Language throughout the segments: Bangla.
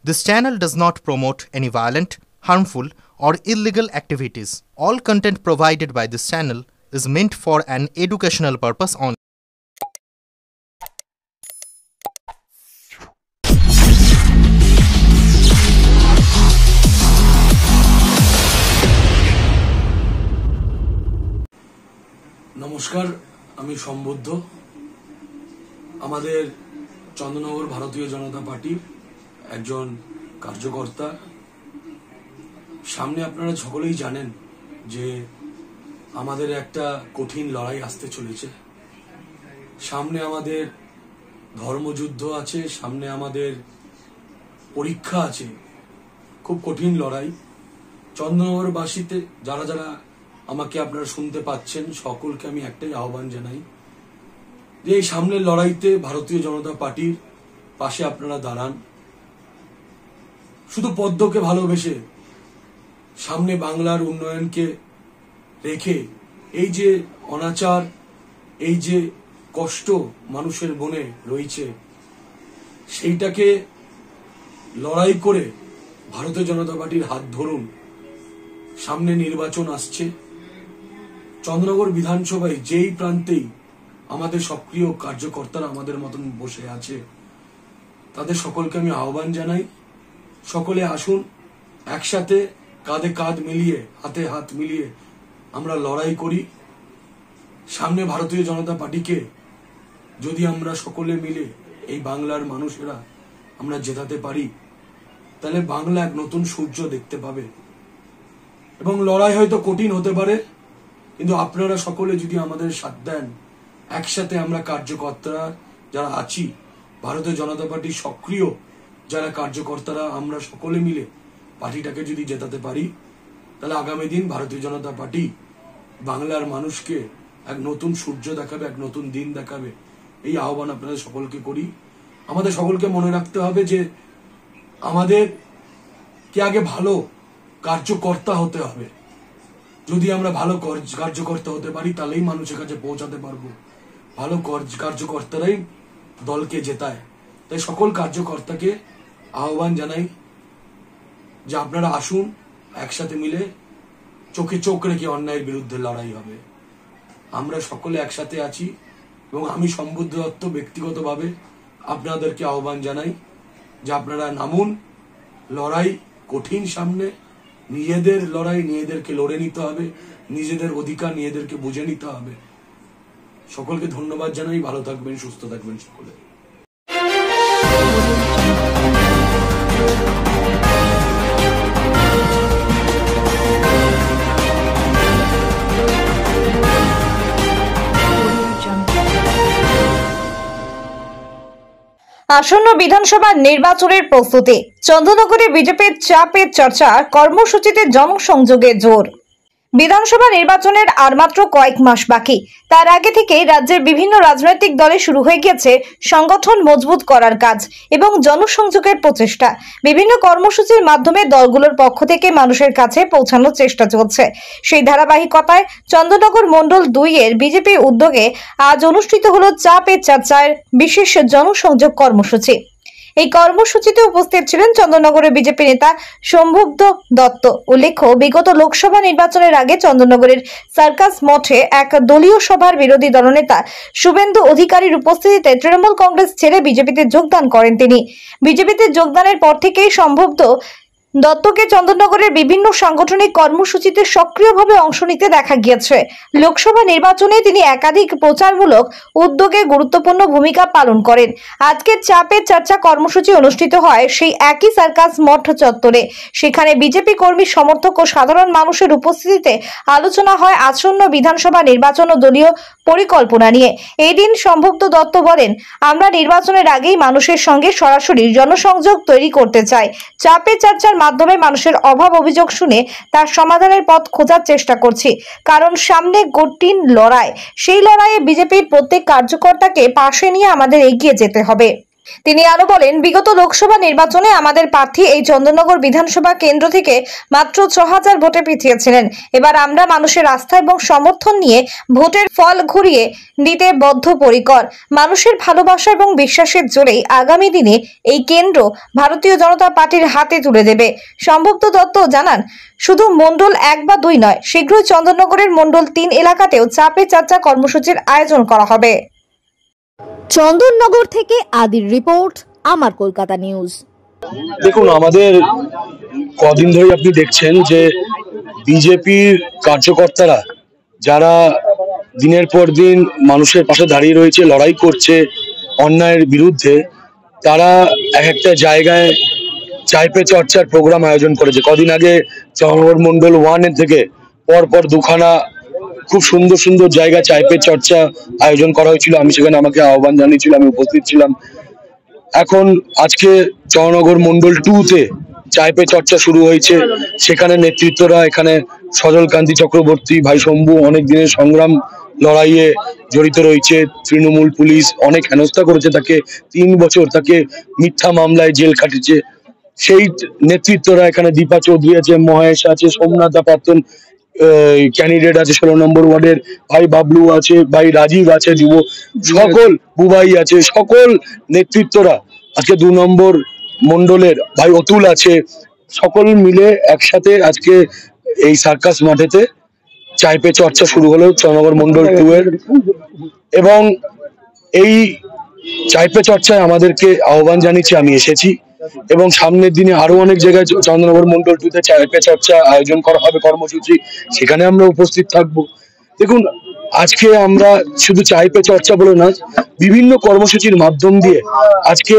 This channel does not promote any violent, harmful, or illegal activities. All content provided by this channel is meant for an educational purpose only. নমস্কার, আমি সম্বুদ্ধ। আমাদের চন্দননগর ভারতীয় জনতা পার্টির একজন কার্যকর্তা। সামনে আপনারা সকলেই জানেন যে আমাদের একটা কঠিন লড়াই আসতে চলেছে। সামনে আমাদের ধর্মযুদ্ধ আছে, সামনে আমাদের পরীক্ষা আছে, খুব কঠিন লড়াই। চন্দননগরবাসীতে যারা যারা আমাকে আপনারা শুনতে পাচ্ছেন, সকলকে আমি একটাই আহ্বান জানাই যে এই সামনের লড়াইতে ভারতীয় জনতা পার্টির পাশে আপনারা দাঁড়ান। শুধু পদ্মকে ভালোবেসে সামনে বাংলার উন্নয়নকে রেখে এই যে অনাচার, এই যে কষ্ট মানুষের মনে রয়েছে, সেইটাকে লড়াই করে ভারতীয় জনতা পার্টির হাত ধরুন। সামনে নির্বাচন আসছে। চন্দননগর বিধানসভায় যেই প্রান্তেই আমাদের সক্রিয় কার্যকর্তারা আমাদের মতন বসে আছে, তাদের সকলকে আমি আহ্বান জানাই, সকলে আসুন, একসাথে কাঁধে কাঁধ মিলিয়ে, হাতে হাত মিলিয়ে আমরা লড়াই করি। সামনে ভারতীয় জনতা পার্টিকে যদি আমরা সকলে মিলে এই বাংলার মানুষেরা আমরা জেতাতে পারি, তাহলে বাংলা এক নতুন সূর্য দেখতে পাবে। এবং লড়াই হয়তো কঠিন হতে পারে, কিন্তু আপনারা সকলে যদি আমাদের সাথ দেন, একসাথে আমরা কার্যকর্তারা যারা আছি, ভারতীয় জনতা পার্টির সক্রিয় যারা কার্যকর্তারা, আমরা সকলে মিলে পার্টিটাকে যদি জেতাতে পারি, তাহলে আগামী দিন ভারতীয় জনতা পার্টি বাংলার মানুষকে এক নতুন সূর্য দেখাবে, এক নতুন দিন দেখাবে। এই আহ্বান আপনাদের সকলকে করি। আমাদের সকলকে মনে রাখতে হবে যে আমাদের কে আগে ভালো কার্যকর্তা হতে হবে। যদি আমরা ভালো কার্যকর্তা হতে পারি, তাহলেই মানুষের কাছে পৌঁছাতে পারবো। ভালো কার্যকর্তারাই দলকে জেতায়। তাই সকল কার্যকর্তাকে আহ্বান জানাই যে আপনারা আসুন, একসাথে মিলে চোখে চোখ রেখে অন্যায়ের বিরুদ্ধে লড়াই হবে। আমরা সকলে একসাথে আছি এবং আমি সম্বুদ্ধ দত্ত ব্যক্তিগতভাবে আপনাদেরকে আহ্বান জানাই যে আপনারা নামুন। লড়াই কঠিন, সামনে নিজেদের লড়াই নিজেদেরকে লড়ে নিতে হবে, নিজেদের অধিকার নিজেদেরকে বুঝে নিতে হবে। সকলকে ধন্যবাদ জানাই। ভালো থাকবেন, সুস্থ থাকবেন সকলে। আসন্ন বিধানসভা নির্বাচনের প্রস্তুতি। চন্দননগরে বিজেপির চাপে চর্চা, কর্মসূচিতে জনসংযোগে জোর। বিধানসভা নির্বাচনের আর মাত্র কয়েক মাস বাকি। তার আগে থেকেই রাজ্যের বিভিন্ন রাজনৈতিক দলে শুরু হয়ে গেছে সংগঠন মজবুত করার কাজ এবং জনসংযোগের প্রচেষ্টা। বিভিন্ন কর্মসূচির মাধ্যমে দলগুলোর পক্ষ থেকে মানুষের কাছে পৌঁছানোর চেষ্টা চলছে। সেই ধারাবাহিকতায় চন্দননগর মণ্ডল 2 এর বিজেপি উদ্যোগে আজ অনুষ্ঠিত হলো চাপে চর্চার বিশেষ জনসংযোগ কর্মসূচি। এই কর্মসূচিতে উপস্থিত ছিলেন চন্দননগরের বিজেপি নেতা সম্বুদ্ধ দত্ত। উল্লেখ্য, বিগত লোকসভা নির্বাচনের আগে চন্দননগরের সার্কাস মঠে এক দলীয় সভার বিরোধী দলনেতা শুভেন্দু অধিকারীর উপস্থিতিতে তৃণমূল কংগ্রেস ছেড়ে বিজেপিতে যোগদান করেন তিনি। বিজেপিতে যোগদানের পর থেকেই সম্বুদ্ধ দত্তকে চন্দননগরের বিভিন্ন সাংগঠনিক কর্মসূচিতে সক্রিয়ভাবে অংশ নিতে দেখা গিয়েছে। লোকসভা নির্বাচনে তিনি একাধিক প্রচারমূলক উদ্যোগে গুরুত্বপূর্ণ ভূমিকা পালন করেন। আজকের চাপে চর্চা কর্মসূচি অনুষ্ঠিত হয় সেই একই সার্কাস মঠ চত্বরে। সেখানে বিজেপি কর্মী, সমর্থক ও সাধারণ মানুষের উপস্থিতিতে আলোচনা হয় আসন্ন বিধানসভা নির্বাচন ও দলীয় পরিকল্পনা নিয়ে। এই দিন সম্বুদ্ধ দত্ত বলেন, আমরা নির্বাচনের আগেই মানুষের সঙ্গে সরাসরি জনসংযোগ তৈরি করতে চাই। চাপে চর্চার মাধ্যমে মানুষের অভাব অভিযোগ শুনে তার সমাধানের পথ খোঁজার চেষ্টা করছি। কারণ সামনে কঠিন লড়াই, সেই লড়াইয়ে বিজেপির প্রত্যেক কার্যকর্তাকে পাশে নিয়ে আমাদের এগিয়ে যেতে হবে। তিনি আরো বলেন, বিগত লোকসভা নির্বাচনে আমাদের প্রার্থী এই চন্দননগর বিধানসভা কেন্দ্র থেকে মাত্র ৬,০০০ ভোটে পিছিয়েছিলেন। এবার আমরা মানুষের আস্থা এবং সমর্থন নিয়ে ভোটের ফল ঘুরিয়ে দিতে বদ্ধপরিকর। মানুষের ভালোবাসা এবং বিশ্বাসের জোরেই আগামী দিনে এই কেন্দ্র ভারতীয় জনতা পার্টির হাতে তুলে দেবে। সম্ভব্ত দত্ত জানান, শুধু মণ্ডল 1 বা 2 নয়, শীঘ্রই চন্দননগরের মণ্ডল 3 এলাকাতেও চাপে চর্চা কর্মসূচির আয়োজন করা হবে। চন্দননগর থেকে আদির রিপোর্ট, আমার কলকাতা নিউজ। দেখুন, আমাদের কদিন ধরে আপনি দেখছেন যে বিজেপির কার্যকর্তারা যারা দিনের পর দিন মানুষের পাশে দাঁড়িয়ে রয়েছে, লড়াই করছে অন্যায়ের বিরুদ্ধে, তারা এক একটা জায়গায় চাইপে চর্চার প্রোগ্রাম আয়োজন করেছে। কদিন আগে চন্দননগর মন্ডল 1 থেকে পরপর দুখানা খুব সুন্দর সুন্দর জায়গা চাইপে চর্চা আয়োজন করা হয়েছিল। আমি সেখানে আমাকে আহ্বান জানিয়েছিল, আমি উপস্থিত ছিলাম। এখন আজকে চন্দননগর মন্ডল 2-তে চাইপে চর্চা শুরু হয়েছে। সেখানে নেতৃত্বরা, এখানে সজল কান্তি চক্রবর্তী, ভাই শম্ভু অনেক দিনের সংগ্রাম লড়াইয়ে জড়িত রয়েছে। তৃণমূল পুলিশ অনেক হেনস্থা করেছে তাকে, 3 বছর তাকে মিথ্যা মামলায় জেল খাটিয়েছে। সেই নেতৃত্বরা এখানে দীপা চৌধুরী আছে, মহেশ আছে, সোমনাথা প্রাক্তন ক্যান্ডিডেট আছে 16 নম্বর ওয়ার্ডের, ভাই বাবলু আছে, ভাই রাজীব আছে, যুব সকল বুবাই আছে, সকল নেতৃত্বরা আজকে 2 নম্বর মন্ডলের ভাই অতুল আছে, সকল মিলে একসাথে আজকে এই সার্কাস মাঠেতে চাইপে চর্চা শুরু হলো চন্দননগর মন্ডল 2 এর। এবং এই চাইপে চর্চায় আমাদেরকে আহ্বান জানিয়েছি, আমি এসেছি। এবং সামনের দিনে আরো অনেক জায়গায় চন্দননগর মন্ডল 2-তে চাইপে চর্চা আয়োজন করা হবে কর্মসূচি, সেখানে আমরা উপস্থিত থাকবো। দেখুন, আজকে আমরা শুধু চাইপে চর্চা বলে না, বিভিন্ন কর্মসূচির মাধ্যম দিয়ে আজকে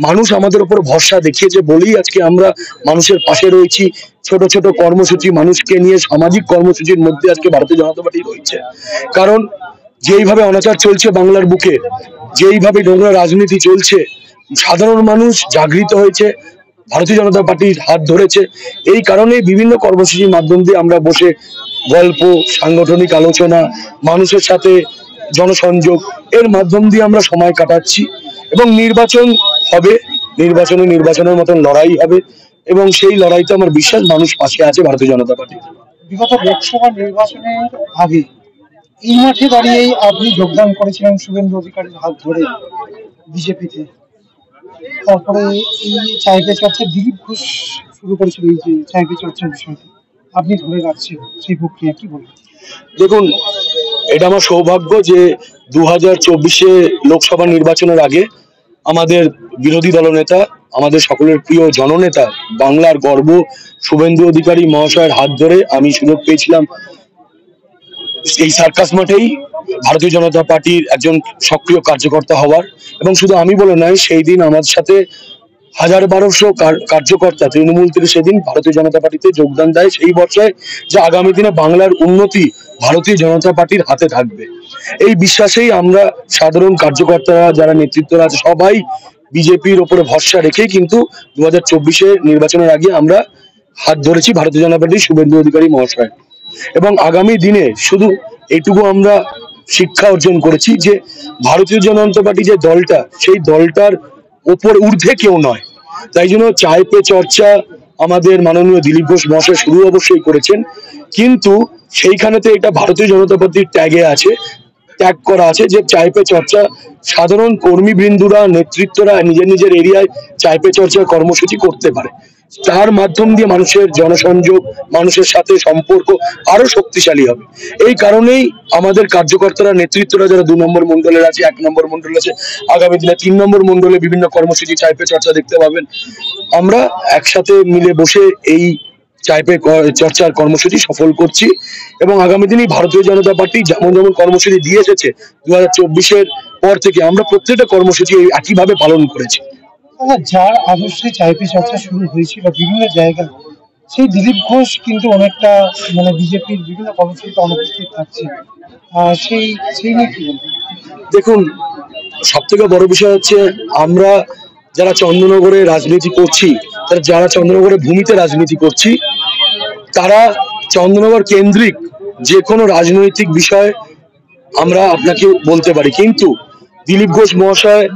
মানুষ আমাদের উপর ভরসা দেখিয়েছে বলেই আজকে আমরা মানুষের পাশে রয়েছি। ছোট ছোট কর্মসূচি মানুষকে নিয়ে সামাজিক কর্মসূচির মধ্যে আজকে ভারতীয় জনতা পার্টি রয়েছে। কারণ যেইভাবে অনাচার চলছে বাংলার বুকে, যেইভাবে নোংরা রাজনীতি চলছে, সাধারণ মানুষ জাগৃত হয়েছে, ভারতীয় জনতা পার্টির হাত ধরেছে। এই কারণে বিভিন্ন কর্মসূচির মাধ্যম দিয়ে আমরা বসে গল্প, সাংগঠনিক আলোচনা, মানুষের সাথে জনসংযোগ এর মাধ্যম দিয়ে আমরা সময় কাটাচ্ছি। এবং নির্বাচন হবে, নির্বাচনের মতন লড়াই হবে, এবং সেই লড়াইতে আমার বিশ্বাস মানুষ পাশে আছে ভারতীয় জনতা পার্টি। বিগত লোকসভা নির্বাচনের আগে এই মাঠে দাঁড়িয়েই আপনি যোগদান করেছিলেন শুভেন্দু অধিকারীর হাত ধরে বিজেপিতে। তারপরে এই চাইপে চর্চা দিলীপ ঘোষ শুরু করেছিল, এই যে চাইপে চর্চার বিষয়টি আপনি ধরে রাখছেন, সেই প্রক্রিয়া কি বলবেন? দেখুন, এটা আমার সৌভাগ্য যে 2024-এ লোকসভা নির্বাচনের আগে আমাদের বিরোধী দলনেতা, আমাদের সকলের প্রিয় জননেতা, বাংলার গর্ব শুভেন্দু অধিকারী মহাশয়ের হাত ধরে আমি সুযোগ পেয়েছিলাম এই সার্কাস মাঠেই ভারতীয় জনতা পার্টির একজন সক্রিয় কার্যকর্তা হওয়ার। এবং শুধু আমি বলে নয়, সেই দিন আমার সাথে 1200 কার্যকর্তা তৃণমূল থেকে সেদিন ভারতীয় জনতা পার্টিতে যোগদান দেয়, সেই বর্ষায় যে আগামী দিনে বাংলার উন্নতি ভারতীয় জনতা পার্টির হাতে থাকবে। এই বিশ্বাসেই আমরা সাধারণ কার্যকর্তারা, যারা নেতৃত্বরা আছে, সবাই বিজেপির ওপরে ভরসা রেখেই কিন্তু 2024-এ নির্বাচনের আগে আমরা হাত ধরেছি ভারতীয় জনতা পার্টির শুভেন্দু অধিকারী মহাশয়। এবং আগামী দিনে শুধু এইটুকু আমরা শিক্ষা অর্জন করেছি যে ভারতীয় জনতা পার্টি যে দলটা, সেই দলটার ওপর ঊর্ধ্বে কেউ নয়। তাই জন্য চাইপে চর্চা আমাদের মাননীয় দিলীপ ঘোষ মহাশয় শুরু অবশ্যই করেছেন, কিন্তু সেইখানেতে এটা ভারতীয় জনতা পার্টির ট্যাগে আছে, ট্যাগ করা আছে যে চাইপে চর্চা সাধারণ কর্মীবৃন্দুরা, নেতৃত্বরা নিজের নিজের এরিয়ায় চাইপে চর্চার কর্মসূচি করতে পারে। তার মাধ্যম দিয়ে মানুষের জনসংযোগ, মানুষের সাথে সম্পর্ক আরো শক্তিশালী হবে। এই কারণেই আমাদের কার্যকর্তারা, নেতৃত্বরা যারা 2 নম্বর মন্ডলের আছে, 1 নম্বর মন্ডল আছে, আগামী দিনে 3 নম্বর মন্ডলে বিভিন্ন কর্মসূচি চাইপে চর্চা দেখতে পাবেন। আমরা একসাথে মিলে বসে এই চাইপে চর্চার কর্মসূচি সফল করছি। এবং আগামী দিনে ভারতীয় জনতা পার্টি যেমন যেমন কর্মসূচি দিয়ে এসেছে 2024-এর পর থেকে, আমরা প্রত্যেকটা কর্মসূচি একইভাবে পালন করেছি। যার আদর্শে চাইপে চর্চা শুরু হয়েছিল বিভিন্ন জায়গায়, সেই দিলীপ ঘোষ কিন্তু অনেকটা বিজেপির বিভিন্ন কর্মসূচিতে অনুপস্থিত থাকছে, সেই নিয়ে কি বলবেন? দেখুন, সব থেকে বড় বিষয় হচ্ছে আমরা যারা চন্দননগরে রাজনীতি করছি, যারা চন্দননগরের ভূমিতে রাজনীতি করছি, তারা চন্দননগর কেন্দ্রিক যে কোনো রাজনৈতিক বিষয় আমরা আপনাকে বলতে পারি। কিন্তু দিলীপ ঘোষ মহাশয়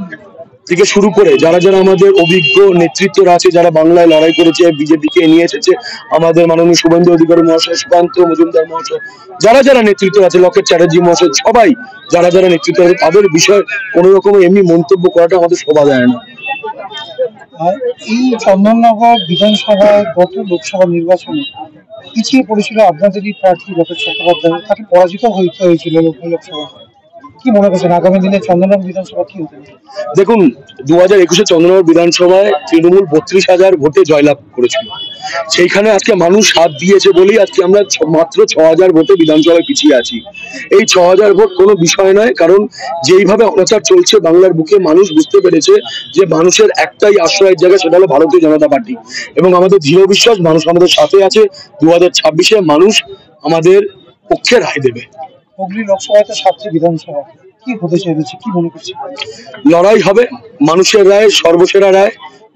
থেকে শুরু করে যারা যারা আমাদের অভিজ্ঞ নেতৃত্বরা আছে, যারা বাংলায় লড়াই করেছে, বিজেপিকে নিয়ে এসেছে, আমাদের মাননীয় শুভেন্দু অধিকারী মহাশয়, সুকান্ত মজুমদার মহাশয়, যারা যারা নেতৃত্ব আছে, লকেট চ্যাটার্জি মহাশয়, সবাই যারা যারা নেতৃত্ব আছে, তাদের বিষয়ে কোনো রকম এমনি মন্তব্য করাটা আমাদের শোভা দেয় না। আর এই চন্দননগর বিধানসভায় গত লোকসভা নির্বাচনে পিছিয়ে পড়েছিল আপনাদেরই প্রার্থী লকেট চট্টোপাধ্যায়, তাকে পরাজিত হয়েছিল লোকসভা। কি মনে করছেন আগামী দিনে চন্দননগর বিধানসভা কি হতে পারে? দেখুন, 2021-এ চন্দননগর বিধানসভায় তৃণমূল 32,000 ভোটে জয়লাভ করেছিল। সেইখানে আজকে মানুষ হাত দিয়েছে বলেই আজকে আমরা মাত্র 6,000 ভোটে বিধানসভায় পিছিয়ে আছি। এই 6,000 ভোট কোনো বিষয় নয়, কারণ যেইভাবে অনাচার চলছে বাংলার বুকে, মানুষ বুঝতে পেরেছে যে মানুষের একটাই আশ্রয়ের জায়গা, সেটা হলো ভারতীয় জনতা পার্টি। এবং আমাদের দৃঢ় বিশ্বাস মানুষ আমাদের সাথে আছে। 2026-এ মানুষ আমাদের পক্ষে রায় দেবে। হুগলি লোকসভায় তো 7টি বিধানসভা, কি হতে চলেছে কি মনে করছেন? লড়াই হবে, মানুষের রায় সর্বসেরা রায়।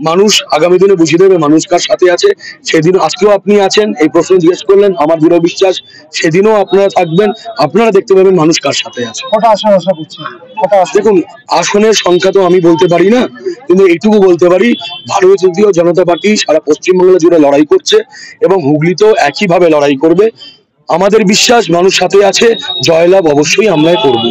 মানুষ আগামী দিনে বুঝিয়ে দেবে মানুষ কার সাথে আছে। সেদিন আজকেও আপনি আছেন, এই প্রশ্ন জিজ্ঞেস করলেন, আমার দৃঢ় বিশ্বাস সেদিনও আপনারা থাকবেন, আপনারা দেখতে পাবেন মানুষ কার সাথে আছে। কটা আসন আশা করছেন? দেখুন, আসনের সংখ্যা তো আমি বলতে পারি না, কিন্তু এইটুকু বলতে পারি ভারতীয় জনতা পার্টি সারা পশ্চিমবাংলা জুড়ে লড়াই করছে এবং হুগলিতেও একইভাবে লড়াই করবে। আমাদের বিশ্বাস মানুষ সাথে আছে, জয়লাভ অবশ্যই আমরাই করবো।